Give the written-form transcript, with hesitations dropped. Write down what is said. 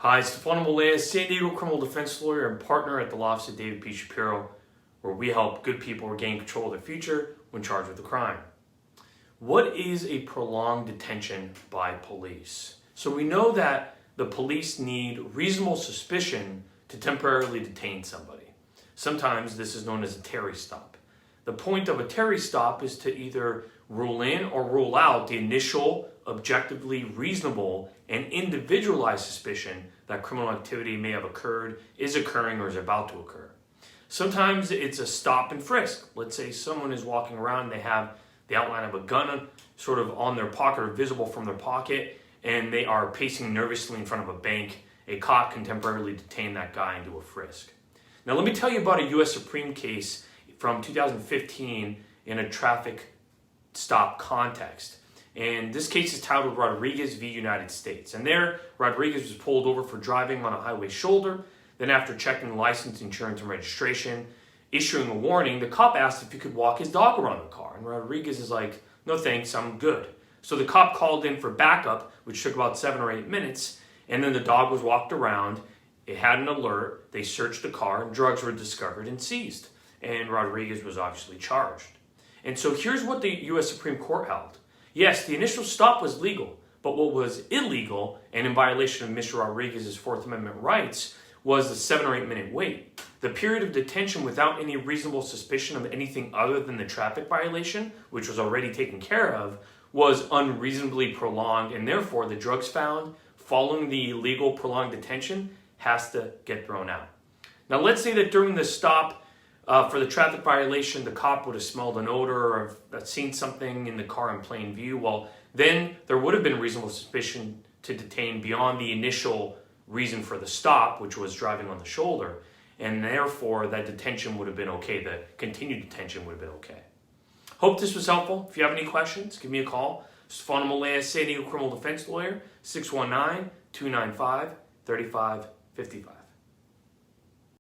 Hi, Stefano Molea, San Diego criminal defense lawyer and partner at the law office of David P. Shapiro, where we help good people regain control of their future when charged with a crime. What is a prolonged detention by police? So we know that the police need reasonable suspicion to temporarily detain somebody. Sometimes this is known as a Terry stop. The point of a Terry stop is to either rule in or rule out the initial, objectively reasonable, and individualized suspicion that criminal activity may have occurred, is occurring, or is about to occur. Sometimes it's a stop and frisk. Let's say someone is walking around and they have the outline of a gun sort of on their pocket or visible from their pocket, and they are pacing nervously in front of a bank. A cop can temporarily detain that guy and do a frisk. Now let me tell you about a U.S. Supreme case from 2015 in a traffic stop context. And this case is titled Rodriguez v. United States. And there, Rodriguez was pulled over for driving on a highway shoulder. Then after checking license, insurance, and registration, issuing a warning, the cop asked if he could walk his dog around the car. And Rodriguez is like, no thanks, I'm good. So the cop called in for backup, which took about 7 or 8 minutes. And then the dog was walked around. It had an alert. They searched the car and drugs were discovered and seized. And Rodriguez was obviously charged. And so here's what the U.S. Supreme Court held. Yes, the initial stop was legal, but what was illegal and in violation of Mr. Rodriguez's Fourth Amendment rights was the 7 or 8 minute wait. The period of detention without any reasonable suspicion of anything other than the traffic violation, which was already taken care of, was unreasonably prolonged, and therefore the drugs found following the illegal prolonged detention has to get thrown out. Now let's say that during the stop for the traffic violation, the cop would have smelled an odor or have seen something in the car in plain view. Well, then there would have been reasonable suspicion to detain beyond the initial reason for the stop, which was driving on the shoulder. And therefore, that detention would have been okay. The continued detention would have been okay. Hope this was helpful. If you have any questions, give me a call. Stefano Molea, San Diego criminal defense lawyer, 619-295-3555.